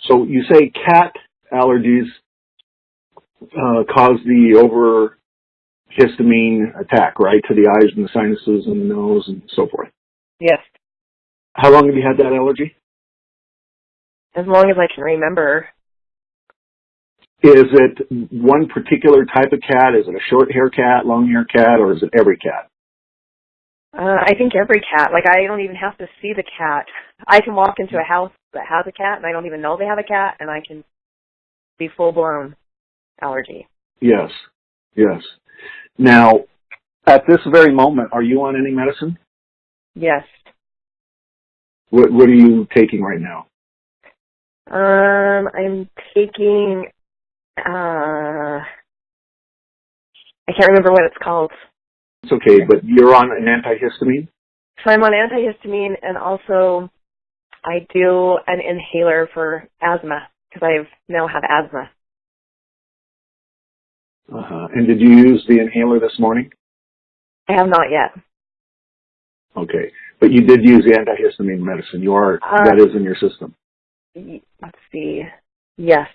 So you say cat allergies cause the overhistamine attack, right, to the eyes and the sinuses and the nose and so forth. Yes. How long have you had that allergy? As long as I can remember. Is it one particular type of cat? Is it a short hair cat, long hair cat, or is it every cat? I think every cat. Like, I don't even have to see the cat. I can walk into a house that has a cat, and I don't even know they have a cat, and I can be full-blown allergy. Yes, yes. Now, at this very moment, are you on any medicine? Yes. What are you taking right now? I'm taking, I can't remember what it's called. It's okay, but you're on an antihistamine? So I'm on antihistamine, and also I do an inhaler for asthma, because I now have asthma. And did you use the inhaler this morning? I have not yet. Okay, but you did use the antihistamine medicine. That is in your system. Let's see. Yes.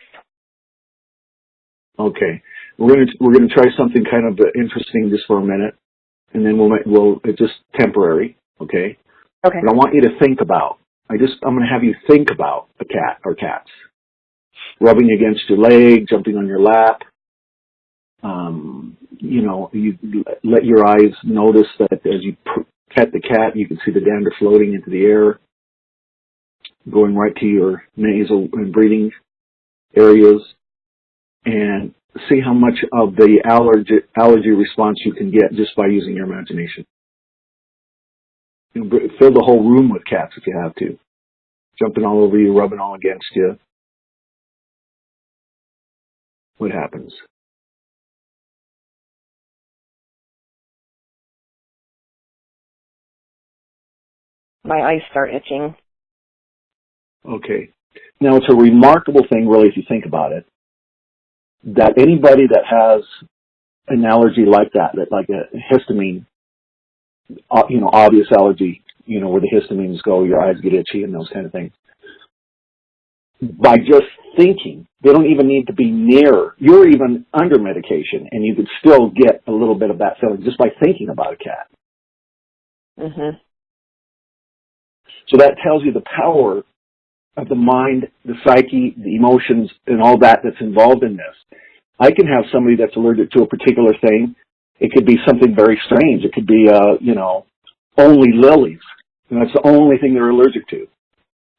Okay, we're gonna try something kind of interesting just for a minute, and then it's just temporary. Okay. Okay. But I want you to think about. I'm gonna have you think about a cat or cats, rubbing against your leg, jumping on your lap. You let your eyes notice that as you pet the cat, you can see the dander floating into the air, going right to your nasal and breathing areas, and see how much of the allergy response you can get just by using your imagination. Fill the whole room with cats if you have to, jumping all over you, rubbing all against you. What happens? My eyes start itching. Okay. Now, it's a remarkable thing, really, if you think about it, that anybody that has an allergy like that like a histamine, obvious allergy, where the histamines go, your eyes get itchy and those kind of things, by just thinking, they don't even need to be near, you're even under medication, and you could still get a little bit of that feeling just by thinking about a cat. Mm-hmm. So that tells you the power of the mind, the psyche, the emotions, and all that's involved in this. I can have somebody that's allergic to a particular thing. It could be something very strange. It could be, only lilies, and that's the only thing they're allergic to.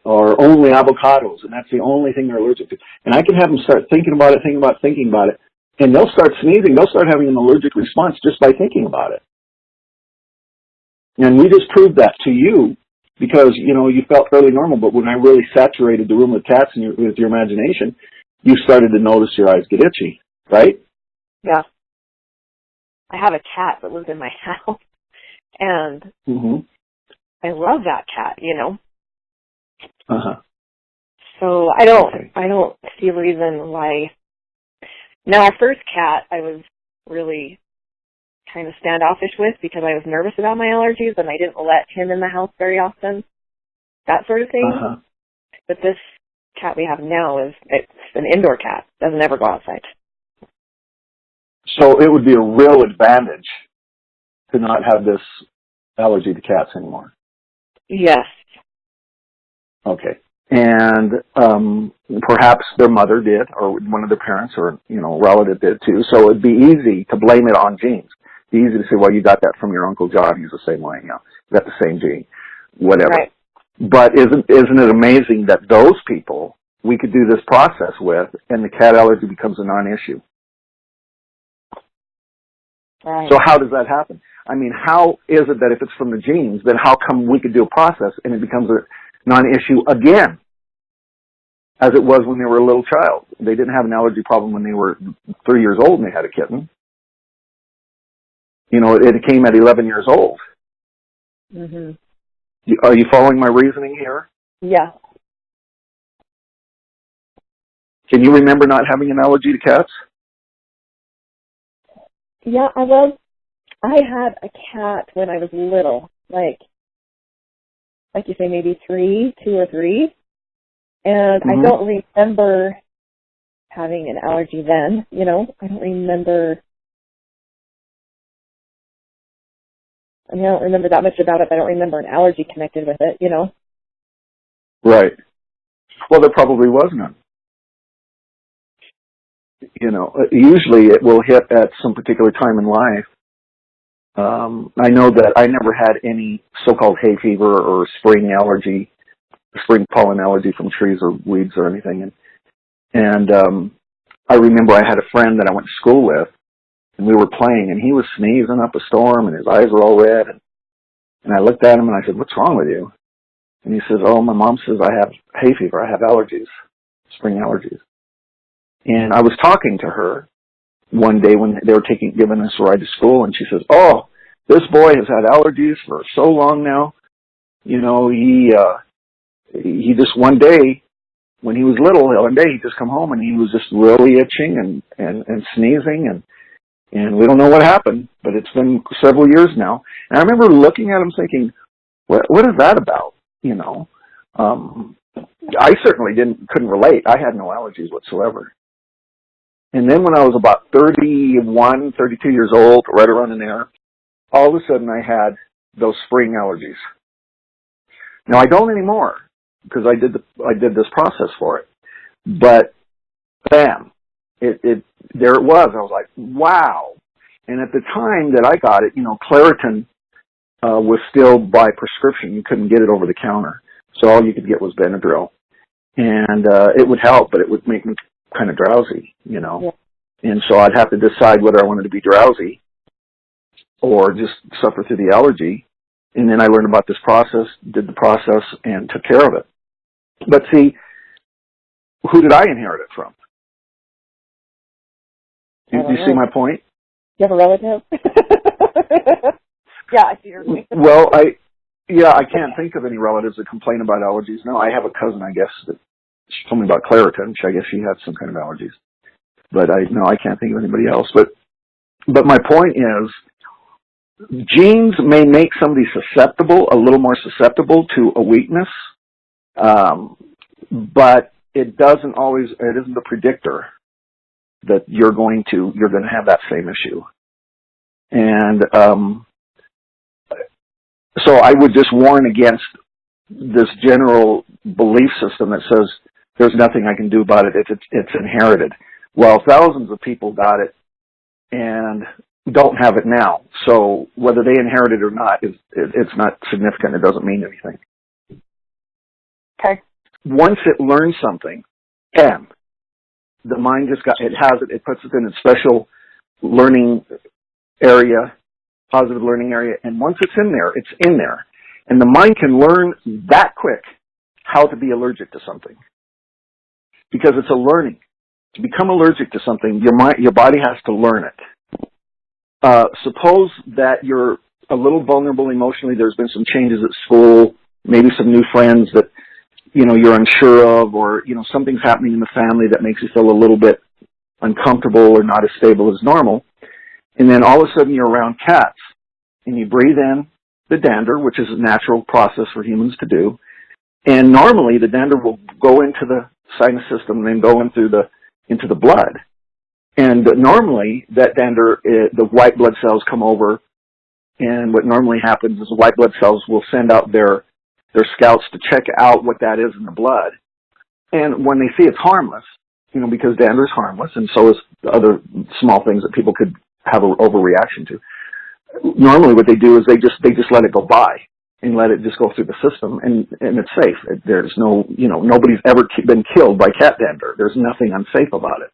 Or only avocados, and that's the only thing they're allergic to. And I can have them start thinking about it, and they'll start sneezing. They'll start having an allergic response just by thinking about it. And we just proved that to you because, you felt fairly normal, but when I really saturated the room with cats and with your imagination, you started to notice your eyes get itchy, right? Yeah. I have a cat that lives in my house, and I love that cat, Uh-huh. So I don't see a reason why. Now, our first cat, I was really kind of standoffish with because I was nervous about my allergies, and I didn't let him in the house very often, that sort of thing. Uh-huh. But this cat we have now it's an indoor cat, doesn't ever go outside. So it would be a real advantage to not have this allergy to cats anymore. Yes. Okay. And perhaps their mother did, or one of their parents, or a relative did too. So it'd be easy to blame it on genes. It'd be easy to say, well, you got that from your Uncle John. He's the same way. You got the same gene, whatever. Right. But isn't it amazing that those people we could do this process with, and the cat allergy becomes a non-issue? Right. So how does that happen? I mean, how is it that if it's from the genes, then how come we could do a process and it becomes a non-issue again, as it was when they were a little child? They didn't have an allergy problem when they were 3 years old and they had a kitten. It came at 11 years old. Mm-hmm. Are you following my reasoning here? Yeah. Can you remember not having an allergy to cats? Yeah, I had a cat when I was little, like you say, maybe 2 or 3. And I don't remember having an allergy then, you know. I don't remember that much about it. I don't remember an allergy connected with it, you know. Right. Well, there probably was none. You know, usually it will hit at some particular time in life. I know that I never had any so-called hay fever or spring pollen allergy from trees or weeds or anything. And I remember I had a friend that I went to school with, and we were playing, and he was sneezing up a storm, and his eyes were all red. And I looked at him, and I said, "What's wrong with you?" And he says, "Oh, my mom says I have hay fever. I have allergies, spring allergies." And I was talking to her one day when they were giving us a ride to school, and she says, "Oh, this boy has had allergies for so long now. You know, he just one day, when he was little, one day he just come home and he was just really itching and sneezing, and we don't know what happened, but it's been several years now." And I remember looking at him thinking, what is that about? You know, I certainly couldn't relate. I had no allergies whatsoever. And then when I was about 31, 32 years old, right around in there, all of a sudden I had those spring allergies. Now I don't anymore because I did this process for it. But bam, there it was. I was like, wow. And at the time that I got it, you know, Claritin was still by prescription. You couldn't get it over the counter. So all you could get was Benadryl. And it would help, but it would make me kind of drowsy, you know. Yeah. And so I'd have to decide whether I wanted to be drowsy or just suffer through the allergy. And then I learned about this process, did the process, and took care of it. But see, who did I inherit it from? Do you see my point? You have a relative? Yeah, I see your point. Well, I can't think of any relatives that complain about allergies. No, I have a cousin, I guess, that she told me about Claritin, which I guess she had some kind of allergies. But I can't think of anybody else. But my point is, genes may make somebody a little more susceptible to a weakness, but it isn't a predictor that you're going to have that same issue. And so I would just warn against this general belief system that says there's nothing I can do about it. It's inherited. Well, thousands of people got it and don't have it now. So whether they inherit it or not, it's not significant. It doesn't mean anything. Okay. Once it learns something, bam, the mind it puts it in a special learning area, positive learning area, and once it's in there. And the mind can learn that quick how to be allergic to something. Because it's a learning. To become allergic to something, your body has to learn it. Suppose that you're a little vulnerable emotionally, there's been some changes at school, maybe some new friends that, you know, you're unsure of, or, you know, something's happening in the family that makes you feel a little bit uncomfortable or not as stable as normal. And then all of a sudden you're around cats and you breathe in the dander, which is a natural process for humans to do. And normally the dander will go into the sinus system and then go into the blood. And normally that dander, the white blood cells come over, and what normally happens is the white blood cells will send out their scouts to check out what that is in the blood. And when they see it's harmless, you know, because dander is harmless, and so is the other small things that people could have an overreaction to. Normally what they do is they just let it go by and let it just go through the system, and it's safe. There's no, you know, nobody's ever been killed by cat dander. There's nothing unsafe about it.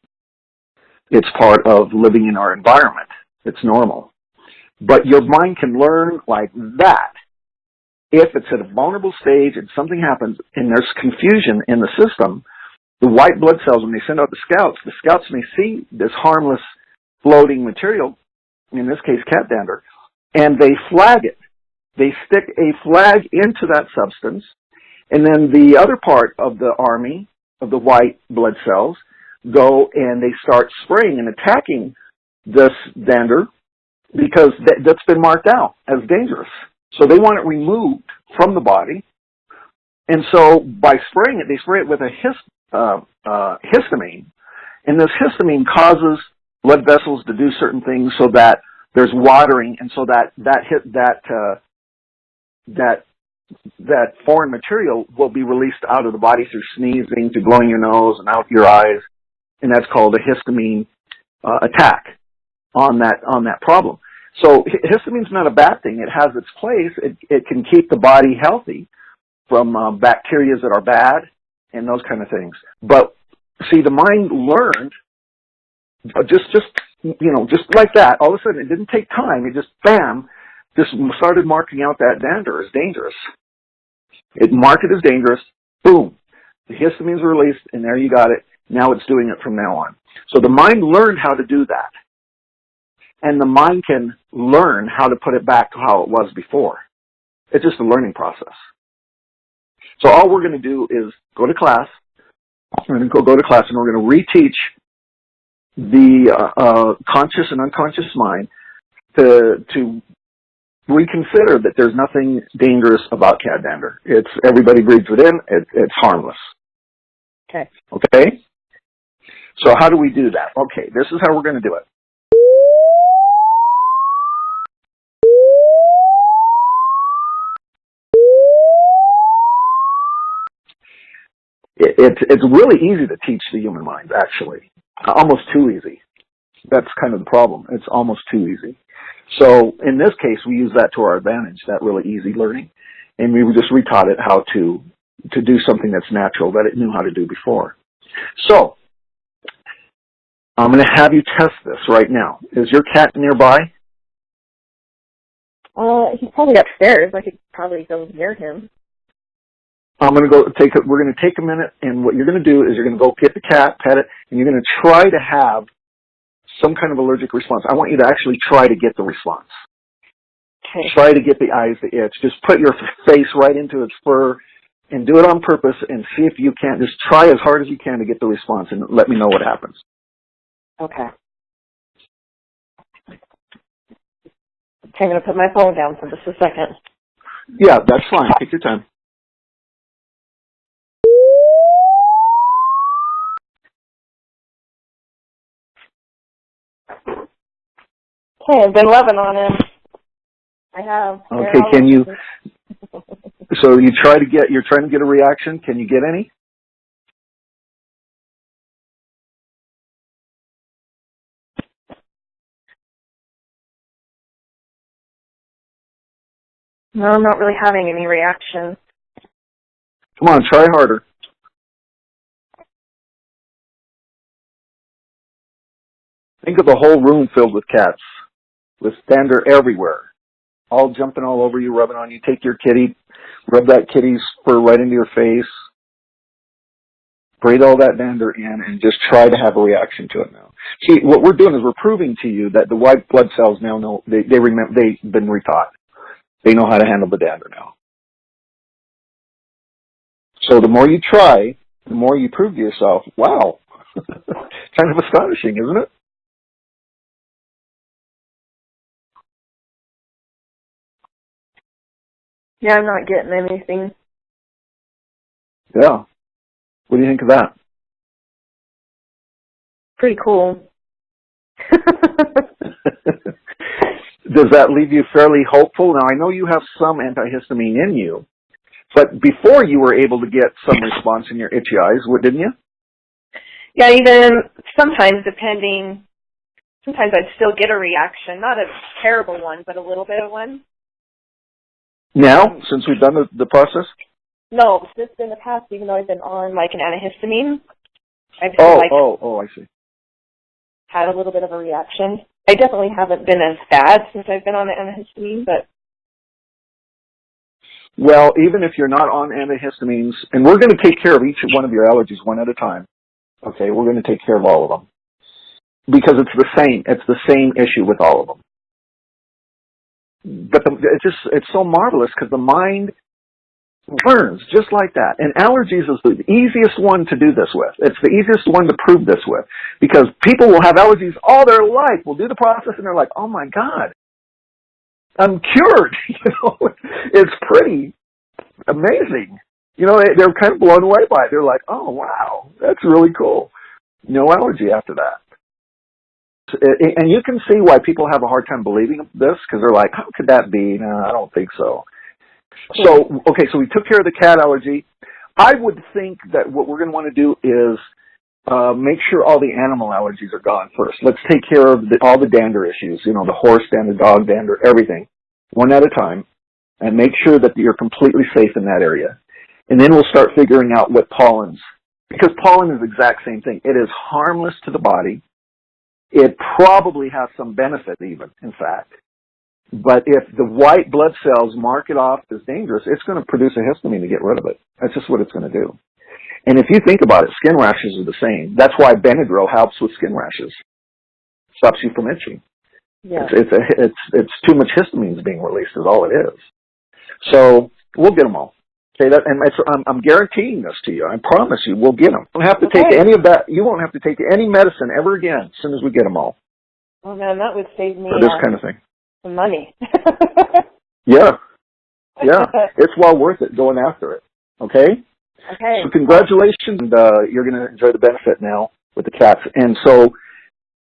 It's part of living in our environment. It's normal. But your mind can learn like that. If it's at a vulnerable stage and something happens and there's confusion in the system, the white blood cells, when they send out the scouts may see this harmless floating material, in this case cat dander, and they flag it. They stick a flag into that substance, and then the other part of the army of the white blood cells go and they start spraying and attacking this dander because that's been marked out as dangerous. So they want it removed from the body, And so by spraying it, they spray it with a histamine. And this histamine causes blood vessels to do certain things so that there's watering, and so that foreign material will be released out of the body through sneezing, through blowing your nose and out your eyes, and that's called a histamine attack on that problem. So histamine's not a bad thing. It has its place. It can keep the body healthy from bacteria that are bad and those kind of things. But see, the mind learned just like that. All of a sudden, it didn't take time. It just bam, just started marking out that dander as dangerous. It marked it as dangerous. Boom, the histamine's released, and there you got it. Now it's doing it from now on. So the mind learned how to do that. And the mind can learn how to put it back to how it was before. It's just a learning process. So all we're going to do is go to class. We're going to go to class, and we're going to reteach the conscious and unconscious mind to reconsider that there's nothing dangerous about cat dander. It's everybody breathes it in. It's harmless. Okay. Okay? So how do we do that? Okay, this is how we're going to do it. It's really easy to teach the human mind, actually. Almost too easy. That's kind of the problem. It's almost too easy. So in this case, we use that to our advantage, that really easy learning. And we just retaught it how to do something that's natural that it knew how to do before. So I'm going to have you test this right now. Is your cat nearby? He's probably upstairs. I could probably go near him. I'm going to we're going to take a minute, and what you're going to do is you're going to go get the cat, pet it, and you're going to try to have some kind of allergic response. I want you to actually try to get the response. Okay. Try to get the eyes to itch. Just put your face right into its fur and do it on purpose and see if you can. Just try as hard as you can to get the response and let me know what happens. Okay. Okay, I'm going to put my phone down for just a second. Yeah, that's fine. Take your time. Okay, I've been loving on him. I have. Okay, can you, so you're trying to get a reaction. Can you get any? No, I'm not really having any reaction. Come on, try harder. Think of a whole room filled with cats, with dander everywhere, all jumping all over you, rubbing on you. Take your kitty, rub that kitty's fur right into your face, breathe all that dander in, and just try to have a reaction to it now. See, what we're doing is we're proving to you that the white blood cells now know, they've been retaught. They know how to handle the dander now. So the more you try, the more you prove to yourself, wow, kind of astonishing, isn't it? Yeah, I'm not getting anything. Yeah. What do you think of that? Pretty cool. Does that leave you fairly hopeful? Now, I know you have some antihistamine in you, but before you were able to get some response in your itchy eyes, didn't you? Yeah, even sometimes sometimes I'd still get a reaction, not a terrible one, but a little bit of one. Now, since we've done the process? No, just in the past, even though I've been on like an antihistamine, I've I see. had a little bit of a reaction. I definitely haven't been as bad since I've been on the antihistamine, but... Well, even if you're not on antihistamines, and we're going to take care of each one of your allergies one at a time, okay, we're going to take care of all of them. Because it's the same issue with all of them. But it's so marvelous because the mind learns just like that. And allergies is the easiest one to do this with. It's the easiest one to prove this with. Because people will have allergies all their life. Will do the process and they're like, oh my God, I'm cured. It's pretty amazing. You know, they're kind of blown away by it. They're like, oh, wow, that's really cool. No allergy after that. And you can see why people have a hard time believing this, because they're like, how could that be? No, I don't think so. So, okay, so we took care of the cat allergy. I would think that what we're going to want to do is make sure all the animal allergies are gone first. Let's take care of all the dander issues, you know, the horse dander, dog dander, everything, one at a time, and make sure that you're completely safe in that area. And then we'll start figuring out what pollens, because pollen is the exact same thing. It is harmless to the body. It probably has some benefit even, in fact. But if the white blood cells mark it off as dangerous, it's going to produce a histamine to get rid of it. That's just what it's going to do. And if you think about it, skin rashes are the same. That's why Benadryl helps with skin rashes. Stops you from itching. Yeah. It's too much histamine being released is all it is. So we'll get them all. Okay, that, and I'm guaranteeing this to you. I promise you, we'll get them. You don't have to take any of that. You won't have to take any medicine ever again as soon as we get them all. Oh man, that would save me for this kind of thing. Some money. Yeah, it's well worth it going after it. Okay. Okay. So congratulations, and you're going to enjoy the benefit now with the cats. And so